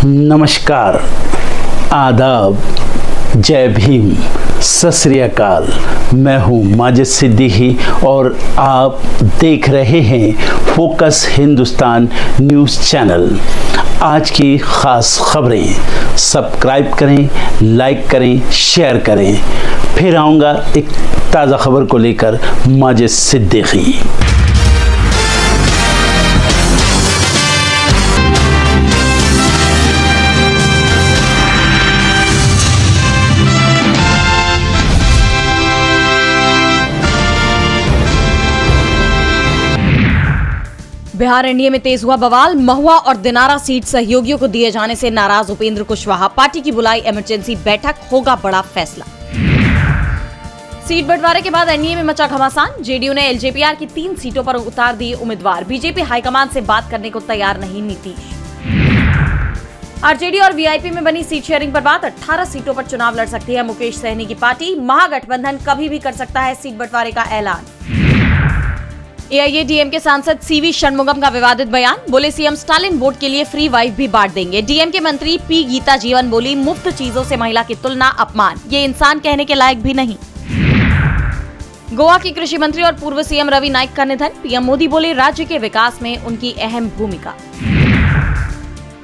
नमस्कार, आदाब, जय भीम, सत श्री अकाल। मैं हूँ माजिद सिद्दीकी और आप देख रहे हैं फोकस हिंदुस्तान न्यूज़ चैनल। आज की ख़ास खबरें सब्सक्राइब करें, लाइक करें, शेयर करें। फिर आऊँगा एक ताज़ा खबर को लेकर माजिद सिद्दीकी। बिहार एनडीए में तेज हुआ बवाल। महुआ और दिनारा सीट सहयोगियों को दिए जाने से नाराज उपेंद्र कुशवाहा। पार्टी की बुलाई इमरजेंसी बैठक, होगा बड़ा फैसला। सीट बंटवारे के बाद एनडीए में मचा घमासान। जेडीयू ने एलजेपीआर की 3 सीटों पर उतार दिए उम्मीदवार। बीजेपी हाईकमान से बात करने को तैयार नहीं नीतीश। आरजेडी और वीआईपी में बनी सीट शेयरिंग पर बात। 18 सीटों पर चुनाव लड़ सकती है मुकेश सहनी की पार्टी। महागठबंधन कभी भी कर सकता है सीट बंटवारे का ऐलान। एआईएडीएम के सांसद सीवी षणमुगम का विवादित बयान। बोले सीएम स्टालिन वोट के लिए फ्री वाइफ भी बांट देंगे। डीएम के मंत्री पी गीता जीवन बोली मुफ्त चीजों से महिला की तुलना अपमान, ये इंसान कहने के लायक भी नहीं। गोवा की कृषि मंत्री और पूर्व सीएम रवि नाइक का निधन। पीएम मोदी बोले राज्य के विकास में उनकी अहम भूमिका।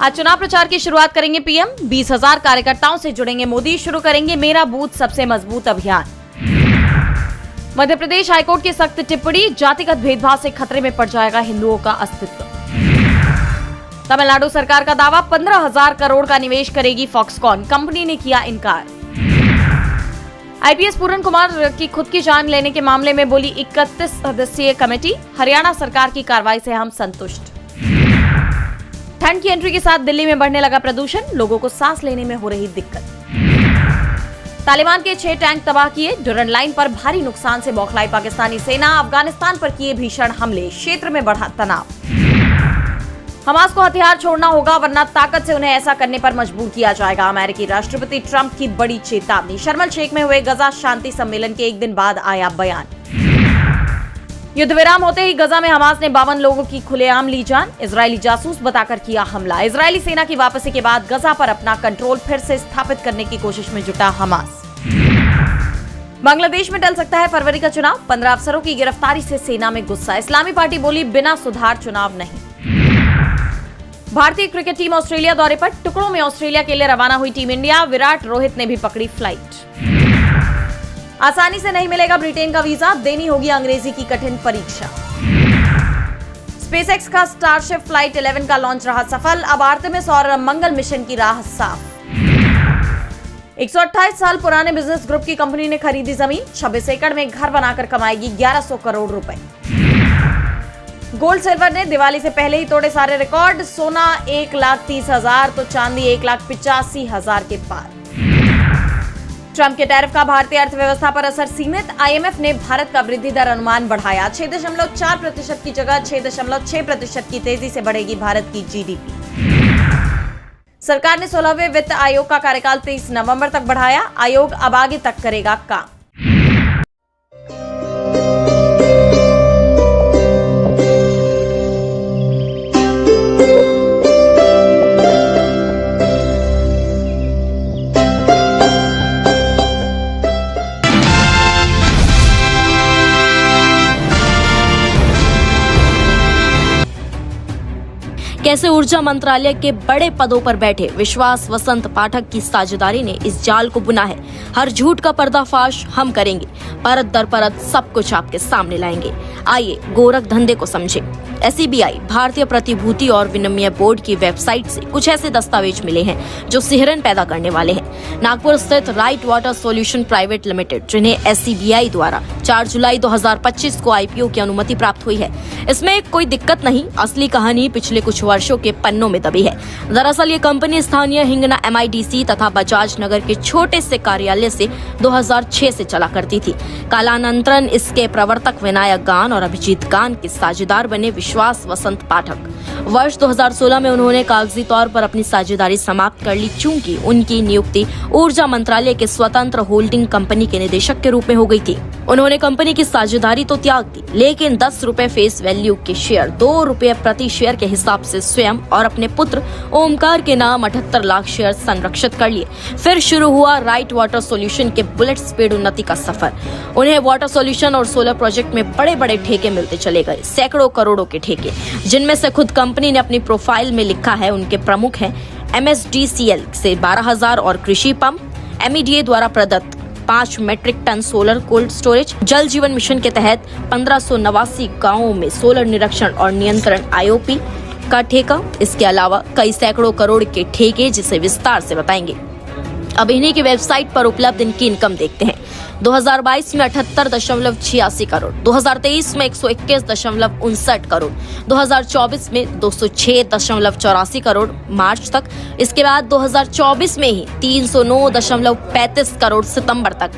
आज चुनाव प्रचार की शुरुआत करेंगे पीएम। 20,000 कार्यकर्ताओं से जुड़ेंगे मोदी। शुरू करेंगे मेरा बूथ सबसे मजबूत अभियान। मध्य प्रदेश हाईकोर्ट की सख्त टिप्पणी। जातिगत भेदभाव से खतरे में पड़ जाएगा हिंदुओं का अस्तित्व। तमिलनाडु सरकार का दावा 15,000 करोड़ का निवेश करेगी फॉक्सकॉन। कंपनी ने किया इनकार। आईपीएस पूरन कुमार की खुद की जान लेने के मामले में बोली 31 सदस्यीय कमेटी। हरियाणा सरकार की कार्रवाई से हम संतुष्ट। ठंड की एंट्री के साथ दिल्ली में बढ़ने लगा प्रदूषण। लोगों को सांस लेने में हो रही दिक्कत। तालिबान के 6 टैंक तबाह किए। डुरन लाइन पर भारी नुकसान से बौखलाई पाकिस्तानी सेना। अफगानिस्तान पर किए भीषण हमले। क्षेत्र में बढ़ा तनाव। हमास को हथियार छोड़ना होगा वरना ताकत से उन्हें ऐसा करने पर मजबूर किया जाएगा। अमेरिकी राष्ट्रपति ट्रंप की बड़ी चेतावनी। शर्म एल शेख में हुए गजा शांति सम्मेलन के एक दिन बाद आया बयान। युद्ध विराम होते ही गजा में हमास ने 52 लोगों की खुलेआम ली जान। इजरायली जासूस बताकर किया हमला। इजरायली सेना की वापसी के बाद गजा पर अपना कंट्रोल फिर से स्थापित करने की कोशिश में जुटा हमास। बांग्लादेश में टल सकता है फरवरी का चुनाव। 15 अफसरों की गिरफ्तारी से सेना में गुस्सा। इस्लामी पार्टी बोली बिना सुधार चुनाव नहीं। भारतीय क्रिकेट टीम ऑस्ट्रेलिया दौरे पर। टुकड़ों में ऑस्ट्रेलिया के लिए रवाना हुई टीम इंडिया। विराट रोहित ने भी पकड़ी फ्लाइट। आसानी से नहीं मिलेगा ब्रिटेन का वीजा। देनी होगी अंग्रेजी की कठिन परीक्षा। स्पेसएक्स का स्टारशिप फ्लाइट 11 का लॉन्च रहा सफल। अब आर्टेमिस और मंगल मिशन की राह साफ। 128 साल पुराने बिजनेस ग्रुप की कंपनी ने खरीदी जमीन। 26 एकड़ में घर बनाकर कमाएगी 1100 करोड़ रुपए। गोल्ड सिल्वर ने दिवाली से पहले ही तोड़े सारे रिकॉर्ड। सोना 1,30,000 तो चांदी 1,85,000 के पार। ट्रंप के टैरिफ का भारतीय अर्थव्यवस्था पर असर सीमित। आईएमएफ ने भारत का वृद्धि दर अनुमान बढ़ाया। 6.4% की जगह 6.6% की तेजी से बढ़ेगी भारत की जीडीपी। सरकार ने 16वें वित्त आयोग का कार्यकाल 23 नवंबर तक बढ़ाया। आयोग अब आगे तक करेगा काम। कैसे ऊर्जा मंत्रालय के बड़े पदों पर बैठे विश्वास वसंत पाठक की साझेदारी ने इस जाल को बुना है। हर झूठ का पर्दाफाश हम करेंगे। परत दर परत सब कुछ आपके सामने लाएंगे। आइए गोरख धंधे को समझे। एसईबीआई भारतीय प्रतिभूति और विनिमय बोर्ड की वेबसाइट से कुछ ऐसे दस्तावेज मिले हैं जो सिहरन पैदा करने वाले हैं। नागपुर स्थित right water solution private limited, जिन्हें एसईबीआई द्वारा 4 जुलाई 2025 को आईपीओ की अनुमति प्राप्त हुई है। इसमें कोई दिक्कत नहीं, असली कहानी पिछले कुछ वर्षों के पन्नों में दबी है। दरअसल ये कंपनी स्थानीय हिंगना एमआईडीसी तथा बजाज नगर के छोटे से कार्यालय से 2006 से चला करती थी। कालांतरण इसके प्रवर्तक विनायक गान और अभिजीत गान के साझेदार बने विश्वास वसंत पाठक। वर्ष 2016 में उन्होंने कागजी तौर पर अपनी साझेदारी समाप्त कर ली, चूंकि उनकी नियुक्ति ऊर्जा मंत्रालय के स्वतंत्र होल्डिंग कंपनी के निदेशक के रूप में हो गई थी। उन्होंने कंपनी की साझेदारी तो त्याग दी, लेकिन 10 रुपए फेस वैल्यू के शेयर 2 रुपए प्रति शेयर के हिसाब से स्वयं और अपने पुत्र ओमकार के नाम 78 लाख शेयर संरक्षित कर लिए। फिर शुरू हुआ राइट वाटर सॉल्यूशन के बुलेट स्पीड उन्नति का सफर। उन्हें वाटर सॉल्यूशन और सोलर प्रोजेक्ट में बड़े बड़े ठेके मिलते चले गए, सैकड़ों करोड़ों के ठेके, जिनमें से खुद कंपनी ने अपनी प्रोफाइल में लिखा है। उनके प्रमुख हैं MSDCL से 12,000 और कृषि पंप, MEDA द्वारा प्रदत्त 5 metric ton solar cold storage, Jal Jeevan mission के तहत 1589 गांवों में सोलर निरीक्षण और नियंत्रण IOP का ठेका। इसके अलावा कई सैकड़ों करोड़ के ठेके, जिसे विस्तार से बताएंगे। अब इन्हीं की वेबसाइट पर उपलब्ध इनकी इनकम देखते हैं। 2022 में 78.86 करोड़, 2023 में 121.59 करोड़, 2024 में 206.84 करोड़ मार्च तक। इसके बाद 2024 में ही 309.35 करोड़ सितंबर तक।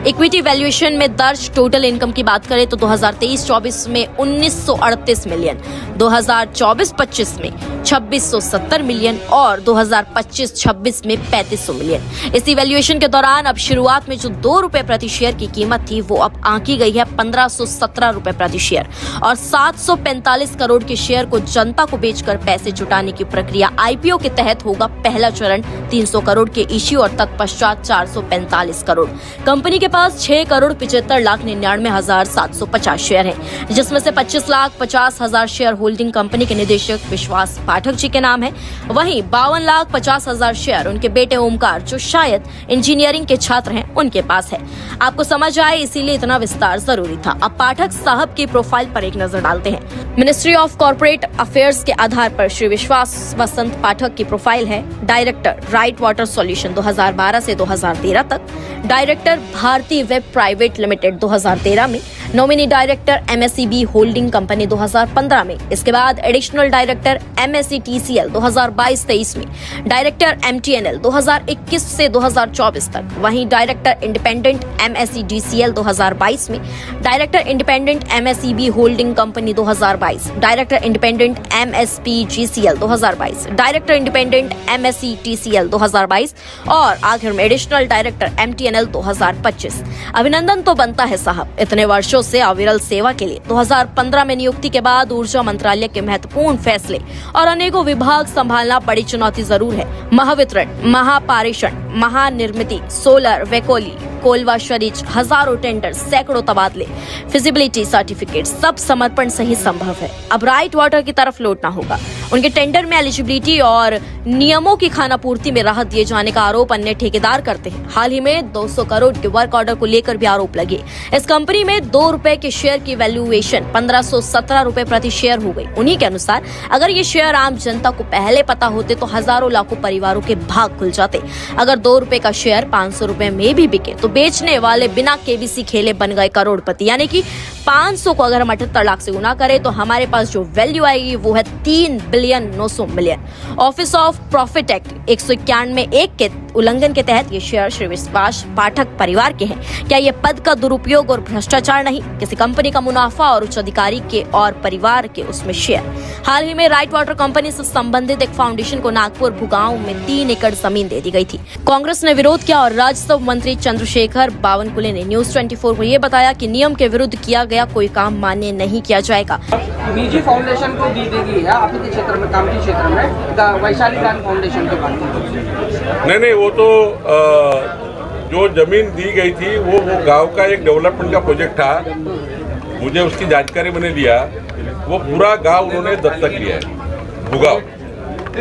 इक्विटी वैल्यूएशन में दर्ज टोटल इनकम की बात करें तो 2023-24 में 1938 मिलियन, 2024-25 में 2670 मिलियन और 2025-26 में 3500 मिलियन। इसी वैल्यूएशन के दौरान अब शुरुआत में जो 2 रुपए प्रति शेयर की कीमत थी, वो अब आंकी गई है 1517 रुपए प्रति शेयर और 745 करोड़ के शेयर को जनता को बेचकर पैसे जुटाने की प्रक्रिया IPO के तहत होगा। पहला चरण 300 करोड़ के इश्यू और तत्पश्चात 445 करोड़। कंपनी के पास 6,75,99,750 शेयर हैं, जिसमें से 25,50,000 शेयर होल्डिंग कंपनी के निदेशक विश्वास पाठक जी के नाम है। वहीं 52,50,000 शेयर उनके बेटे ओमकार, जो शायद इंजीनियरिंग के छात्र हैं, उनके पास है। आपको समझ आए, इसीलिए इतना विस्तार जरूरी था। अब पाठक साहब की प्रोफाइल पर एक नजर डालते हैं। मिनिस्ट्री ऑफ कॉर्पोरेट अफेयर्स के आधार पर श्री विश्वास वसंत पाठक की प्रोफाइल है। डायरेक्टर राइट वाटर सॉल्यूशन 2012 से 2013 तक, डायरेक्टर भारतीय वेब प्राइवेट लिमिटेड 2013 में, nominee director MSEB holding company 2015 में। इसके बाद एडिशनल डायरेक्टर MSETCL 2022-23 में, डायरेक्टर MTNL 2021 से 2024 तक। वहीं डायरेक्टर इंडिपेंडेंट MSEDCL 2022 में, director independent MSEB holding company 2022, director independent MSPGCL 2022, director independent MSETCL 2022 और आखिर में एडिशनल डायरेक्टर MTNL 2025। अभिनंदन तो बनता है साहब, इतने वर्षों से अविरल सेवा के लिए। 2015 में नियुक्ति के बाद ऊर्जा मंत्रालय के महत्वपूर्ण फैसले और अनेकों विभाग संभालना बड़ी चुनौती जरूर है। महावितरण, महापारेषण, महानिर्मिती, सोलर, वैकोली, कोलवा शरीच, हजारों टेंडर, सैकड़ों तबादले, फिजिबिलिटी सर्टिफिकेट, सब समर्पण से ही संभव है। अब राइट वाटर की तरफ लौटना होगा। उनके टेंडर में एलिजिबिलिटी और नियमों की खानापूर्ति में राहत दिए जाने का आरोप अन्य ठेकेदार करते हैं। हाल ही में 200 करोड़ के वर्क ऑर्डर को लेकर भी आरोप लगे। इस कंपनी में 2 रुपए के शेयर की वैल्यूएशन 1517 रुपए प्रति शेयर हो गई। उन्हीं के अनुसार अगर ये शेयर आम जनता को पहले पता होते तो हजारों लाखों परिवारों के भाग खुल जाते। अगर 2 रुपए का शेयर 500 रुपए में भी बिके तो बेचने वाले बिना KBC खेले बन गए करोड़पति। यानी कि 500 को अगर हम 78 लाख से गुना करें तो हमारे पास जो वैल्यू आएगी वो है 3,900 million. Office of profit act 191 के उल्लंघन के तहत ये शेयर श्री विश्वास पाठक परिवार के हैं। क्या ये पद का दुरुपयोग और भ्रष्टाचार नहीं, किसी कंपनी का मुनाफा और उच्च अधिकारी के और परिवार के उसमें शेयर। हाल ही में राइट वाटर कंपनी से संबंधित एक फाउंडेशन को नागपुर भुगांव में 3 एकड़ जमीन दे दी गई थी। कांग्रेस ने विरोध किया और राज्यसभा मंत्री चंद्रशेखर बावनकुले ने न्यूज 24 को ये बताया कि नियम के विरुद्ध किया गया कोई काम मान्य नहीं किया जाएगा। निजी फाउंडेशन को दी देगी है आपके क्षेत्र में, काम के क्षेत्र में, वैशाली दान फाउंडेशन के बारे में? नहीं, वो तो जो जमीन दी गई थी वो गांव का एक डेवलपमेंट का प्रोजेक्ट था। मुझे उसकी जानकारी मैंने लिया, वो पूरा गांव उन्होंने दत्तक लिया है, भुगाव,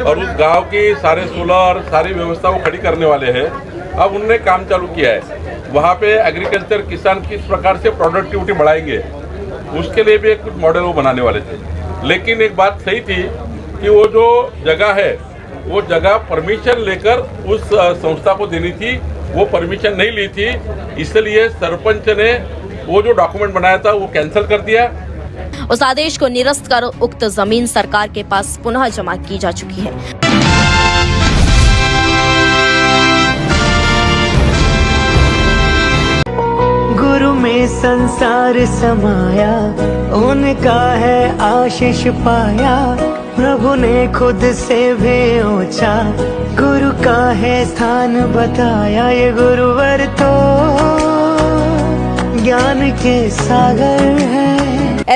और उस गांव की सारे सोलर सारी व्यवस्था वो खड़ी करने वाले हैं। अब उन्होंने काम चालू किया है, वहाँ पे एग्रीकल्चर किसान किस प्रकार से प्रोडक्टिविटी बढ़ाएंगे उसके लिए भी एक कुछ मॉडल वो बनाने वाले थे। लेकिन एक बात सही थी कि वो जो जगह है वो जगह परमिशन लेकर उस संस्था को देनी थी, वो परमिशन नहीं ली थी, इसलिए सरपंच ने वो जो डॉक्यूमेंट बनाया था वो कैंसिल कर दिया। उस आदेश को निरस्त कर उक्त जमीन सरकार के पास पुनः जमा की जा चुकी है। गुरु में संसार समाया, उनका है आशीष पाया, प्रभु ने खुद से भी ऊंचा गुरु का है स्थान बताया। ये गुरुवर तो ज्ञान के सागर है।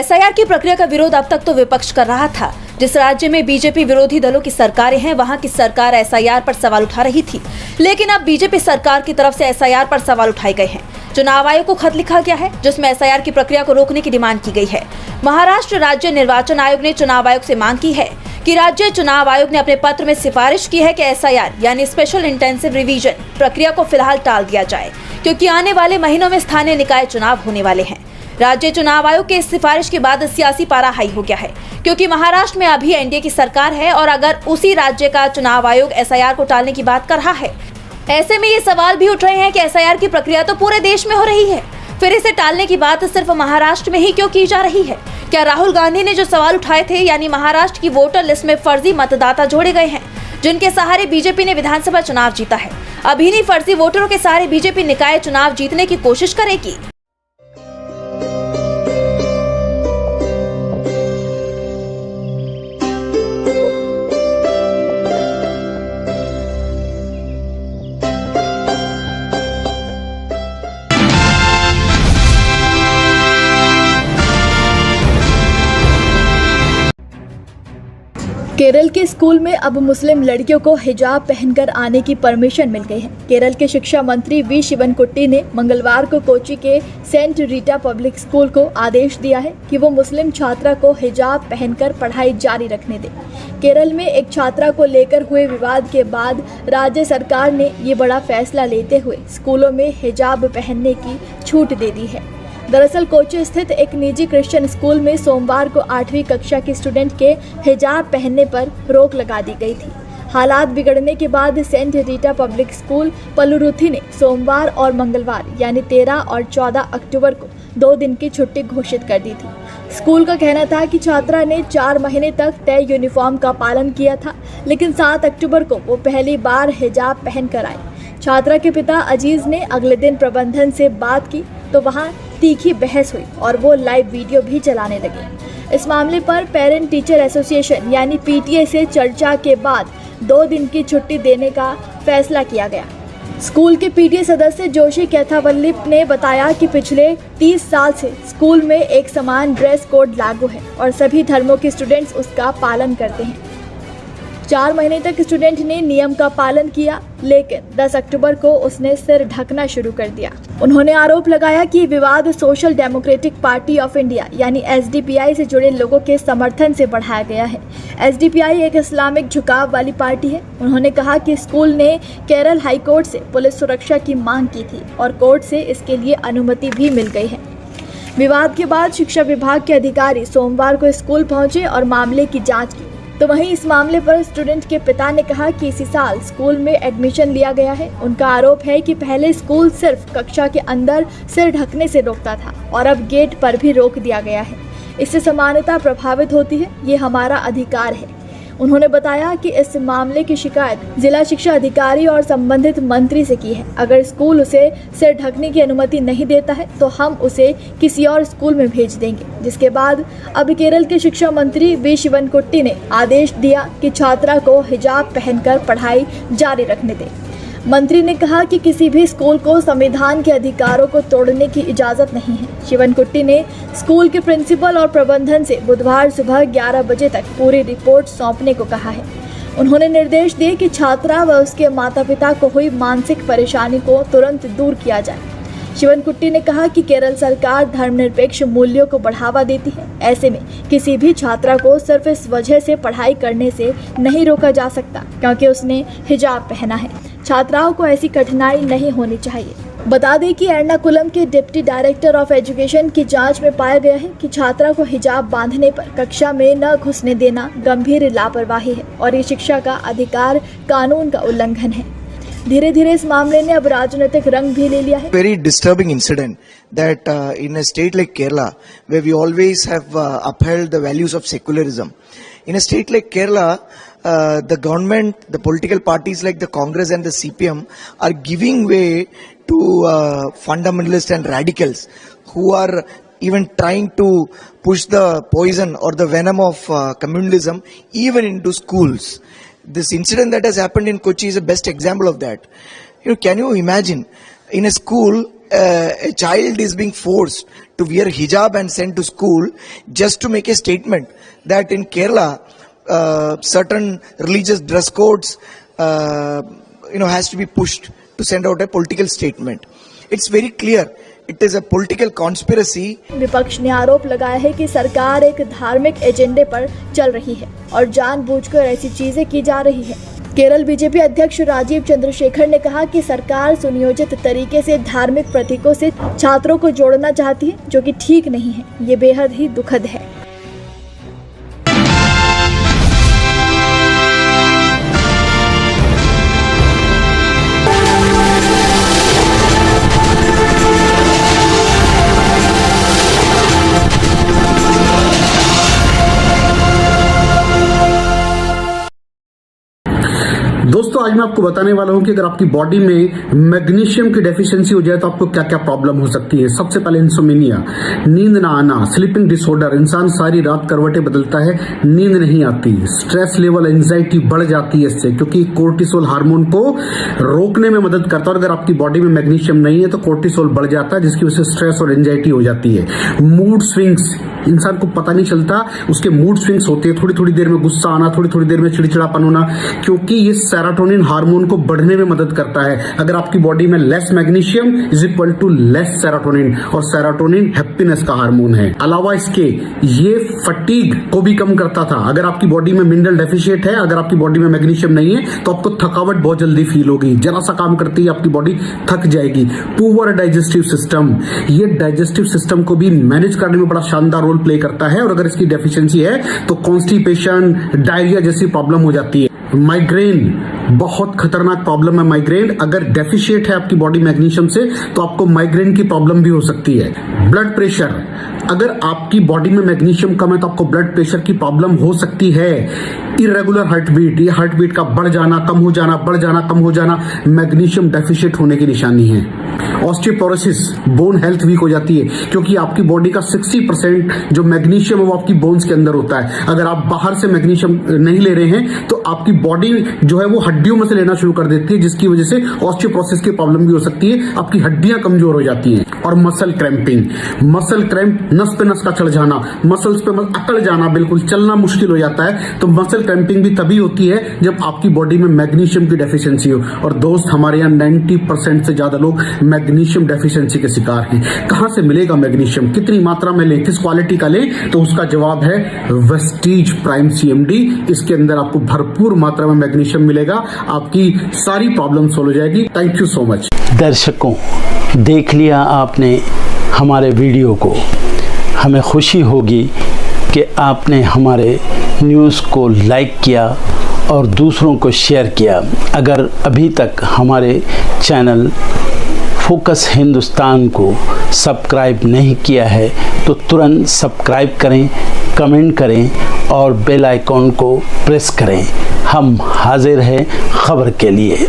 SIR की प्रक्रिया का विरोध अब तक तो विपक्ष कर रहा था, जिस राज्य में बीजेपी विरोधी दलों की सरकारें हैं, वहां की सरकार एसआईआर पर सवाल उठा रही थी, लेकिन अब बीजेपी सरकार की तरफ से एसआईआर पर सवाल उठाए गए हैं। चुनाव आयोग को खत लिखा गया है जिसमें एसआईआर की प्रक्रिया को रोकने की डिमांड की गई है। महाराष्ट्र राज्य निर्वाचन आयोग ने चुनाव आयोग से मांग की है कि राज्य चुनाव आयोग ने अपने पत्र में सिफारिश की है कि एसआईआर यानी स्पेशल इंटेंसिव रिवीजन प्रक्रिया को फिलहाल टाल दिया जाए, क्योंकि आने वाले महीनों में स्थानीय निकाय चुनाव होने वाले हैं। राज्य चुनाव आयोग के इस सिफारिश के बाद सियासी पारा हाई हो गया है, क्योंकि महाराष्ट्र में अभी एनडीए की सरकार है और अगर उसी राज्य का चुनाव आयोग एसआईआर को टालने की बात कर रहा है, ऐसे में ये सवाल भी उठ रहे हैं कि एसआईआर की प्रक्रिया तो पूरे देश में हो रही है, फिर इसे टालने की बात सिर्फ महाराष्ट्र में ही क्यों की जा रही है? क्या राहुल गांधी ने जो सवाल उठाए थे, यानी महाराष्ट्र की वोटर लिस्ट में फर्जी मतदाता जोड़े गए हैं जिनके सहारे बीजेपी ने विधानसभा चुनाव जीता है, अब इन्हीं फर्जी वोटरों के सहारे बीजेपी निकाय चुनाव जीतने की कोशिश करेगी। केरल के स्कूल में अब मुस्लिम लड़कियों को हिजाब पहनकर आने की परमिशन मिल गई है। केरल के शिक्षा मंत्री वी शिवनकुट्टी ने मंगलवार को कोच्चि के सेंट रीटा पब्लिक स्कूल को आदेश दिया है कि वो मुस्लिम छात्रा को हिजाब पहनकर पढ़ाई जारी रखने दे। केरल में एक छात्रा को लेकर हुए विवाद के बाद राज्य सरकार ने ये बड़ा फैसला लेते हुए स्कूलों में हिजाब पहनने की छूट दे दी है। दरअसल कोच्चि स्थित एक निजी क्रिश्चियन स्कूल में सोमवार को 8वीं कक्षा की स्टूडेंट के हिजाब पहनने पर रोक लगा दी गई थी। हालात बिगड़ने के बाद सेंट रीटा पब्लिक स्कूल पलुरुथी ने सोमवार और मंगलवार यानी 13 और 14 अक्टूबर को 2 दिन की छुट्टी घोषित कर दी थी। स्कूल का कहना था कि छात्रा ने 4 महीने तक तय यूनिफॉर्म का पालन किया था, लेकिन 7 अक्टूबर को वो पहली बार हिजाब पहनकर आई। छात्रा के पिता अजीज ने अगले दिन प्रबंधन से बात की तो वहाँ तीखी बहस हुई और वो लाइव वीडियो भी चलाने लगे। इस मामले पर पेरेंट टीचर एसोसिएशन यानी पीटीए से चर्चा के बाद 2 दिन की छुट्टी देने का फैसला किया गया। स्कूल के पीटीए सदस्य जोशी कैथावल्लिप ने बताया कि पिछले 30 साल से स्कूल में एक समान ड्रेस कोड लागू है और सभी धर्मों के स्टूडेंट्स उसका पालन करते हैं। 4 महीने तक स्टूडेंट ने नियम का पालन किया, लेकिन 10 अक्टूबर को उसने सिर ढकना शुरू कर दिया। उन्होंने आरोप लगाया कि विवाद social democratic party of India यानी एसडीपीआई से जुड़े लोगों के समर्थन से बढ़ाया गया है। एसडीपीआई एक इस्लामिक झुकाव वाली पार्टी है। उन्होंने कहा कि स्कूल ने केरल हाई कोर्ट से पुलिस सुरक्षा की मांग की थी और कोर्ट से इसके लिए अनुमति भी मिल गई है। विवाद के बाद शिक्षा विभाग के अधिकारी सोमवार को स्कूल पहुंचे और मामले की जाँच की। तो वहीं इस मामले पर स्टूडेंट के पिता ने कहा कि इसी साल स्कूल में एडमिशन लिया गया है। उनका आरोप है कि पहले स्कूल सिर्फ कक्षा के अंदर सिर ढकने से रोकता था और अब गेट पर भी रोक दिया गया है। इससे समानता प्रभावित होती है, ये हमारा अधिकार है। उन्होंने बताया कि इस मामले की शिकायत जिला शिक्षा अधिकारी और संबंधित मंत्री से की है। अगर स्कूल उसे सिर ढकने की अनुमति नहीं देता है तो हम उसे किसी और स्कूल में भेज देंगे। जिसके बाद अब केरल के शिक्षा मंत्री वी शिवनकुट्टी ने आदेश दिया कि छात्रा को हिजाब पहनकर पढ़ाई जारी रखने दें। मंत्री ने कहा कि किसी भी स्कूल को संविधान के अधिकारों को तोड़ने की इजाज़त नहीं है। शिवनकुट्टी ने स्कूल के प्रिंसिपल और प्रबंधन से बुधवार सुबह 11 बजे तक पूरी रिपोर्ट सौंपने को कहा है। उन्होंने निर्देश दिए कि छात्रा व उसके माता पिता को हुई मानसिक परेशानी को तुरंत दूर किया जाए। शिवनकुट्टी ने कहा कि केरल सरकार धर्मनिरपेक्ष मूल्यों को बढ़ावा देती है। ऐसे में किसी भी छात्रा को सिर्फ इस वजह से पढ़ाई करने से नहीं रोका जा सकता क्योंकि उसने हिजाब पहना है। छात्राओं को ऐसी कठिनाई नहीं होनी चाहिए। बता दें कि एर्नाकुलम के डिप्टी डायरेक्टर ऑफ एजुकेशन की जांच में पाया गया है कि छात्रा को हिजाब बांधने पर कक्षा में न घुसने देना गंभीर लापरवाही है और ये शिक्षा का अधिकार कानून का उल्लंघन है। धीरे धीरे इस मामले ने अब राजनीतिक रंग भी ले लिया है। Very disturbing incident that in a state like Kerala, where we always have upheld the values of secularism, in a state like Kerala, the government, the political parties like the Congress and the CPM are giving way to fundamentalists and radicals who are even trying to push the poison or the venom of communalism even into schools. This incident that has happened in Kochi is the best example of that. Can you imagine in a school a child is being forced to wear hijab and sent to school just to make a statement that in Kerala certain religious dress codes, has to be pushed to send out a political statement. It's very clear. It is a political conspiracy. विपक्ष ने आरोप लगाया है कि सरकार एक धार्मिक एजेंडे पर चल रही है और जानबूझकर ऐसी चीजें की जा रही है। केरल बीजेपी अध्यक्ष राजीव चंद्रशेखर ने कहा कि सरकार सुनियोजित तरीके से धार्मिक प्रतीकों से छात्रों को जोड़ना चाहती है, जो कि ठीक नहीं है। ये बेहद ही दुखद है। दोस्तों आज मैं आपको बताने वाला हूं कि अगर आपकी बॉडी में मैग्नीशियम की डेफिशिएंसी हो जाए तो आपको क्या क्या प्रॉब्लम हो सकती है। सबसे पहले इंसोमेनिया, नींद ना आना, स्लीपिंग डिसऑर्डर, इंसान सारी रात करवटें बदलता है, नींद नहीं आती, स्ट्रेस लेवल, एंजाइटी बढ़ जाती है इससे, क्योंकि कोर्टिसोल हार्मोन को रोकने में मदद करता है। और अगर आपकी बॉडी में मैग्नीशियम नहीं है तो कोर्टिसोल बढ़ जाता है, जिसकी वजह से स्ट्रेस और एंजाइटी हो जाती है। मूड स्विंग्स, इंसान को पता नहीं चलता उसके मूड स्विंग्स होते हैं, थोड़ी थोड़ी देर में गुस्सा आना, थोड़ी थोड़ी देर में चिड़चिड़ापन होना, क्योंकि ये सेरोटोनिन हार्मोन को बढ़ने में मदद करता है। अगर आपकी बॉडी में less magnesium is equal to less serotonin, और सेरोटोनिन हैप्पीनेस का हार्मोन है। अलावा इसके ये फटीग को भी कम करता था। अगर आपकी बॉडी में मिनरल डेफिशिएट है, अगर आपकी बॉडी में मैग्नीशियम नहीं है तो आपको थकावट बहुत जल्दी फील होगी, जरा सा काम करती है आपकी बॉडी थक जाएगी। पुअर डाइजेस्टिव सिस्टम, ये डाइजेस्टिव सिस्टम को भी मैनेज करने में बड़ा शानदार रोल प्ले करता है। और अगर इसकी डेफिशिएंसी है तो कॉन्स्टिपेशन, डायरिया जैसी प्रॉब्लम हो जाती है। माइग्रेन, बहुत खतरनाक प्रॉब्लम है माइग्रेन। अगर डेफिशिएट है आपकी बॉडी मैग्नीशियम से तो आपको माइग्रेन की प्रॉब्लम भी हो सकती है। ब्लड प्रेशर, अगर आपकी बॉडी में मैग्नीशियम कम है तो आपको ब्लड प्रेशर की प्रॉब्लम हो सकती है। इरेगुलर हार्ट बीट, ये हार्ट बीट का बढ़ जाना, कम हो जाना, बढ़ जाना, कम हो जाना, मैग्नीशियम डेफिशिएट होने की निशानी है। ऑस्टियोपोरोसिस, बोन हेल्थ वीक हो जाती है, क्योंकि आपकी बॉडी का 60% जो मैग्नीशियम है वो आपकी बोन्स के अंदर होता है। अगर आप बाहर से मैग्नीशियम नहीं ले रहे हैं तो आपकी बॉडी जो है वो हड्डियों में से लेना शुरू कर देती है, जिसकी वजह से ऑस्टियोपोरोसिस की प्रॉब्लम भी हो सकती है, आपकी हड्डियां कमजोर हो जाती हैं। और मसल क्रैम्पिंग, मसल क्रैम्प, नस पे नस का चढ़ जाना, मसल्स पे अकड़ जाना, बिल्कुल चलना मुश्किल हो जाता है। तो मसल क्रैम्पिंग भी तभी होती है जब आपकी बॉडी में मैग्नीशियम की डेफिशिएंसी हो। और दोस्त, हमारे यहाँ 90% से ज्यादा लोग मैग्नीशियम डेफिशिएंसी के शिकार हैं। कहां से मिलेगा मैग्नीशियम, कितनी मात्रा में लें, किस क्वालिटी का लें? तो उसका जवाब है वेस्टीज प्राइम CMD। इसके अंदर आपको भरपूर मात्रा में मैग्नीशियम मिलेगा, आपकी सारी प्रॉब्लम सॉल्व हो जाएगी। Thank you so much. दर्शकों, देख लिया आपने हमारे वीडियो को। हमें खुशी होगी कि आपने हमारे न्यूज़ को लाइक किया और दूसरों को शेयर किया। अगर अभी तक हमारे चैनल फोकस हिंदुस्तान को सब्सक्राइब नहीं किया है तो तुरंत सब्सक्राइब करें, कमेंट करें और बेल आइकॉन को प्रेस करें। हम हाजिर हैं खबर के लिए।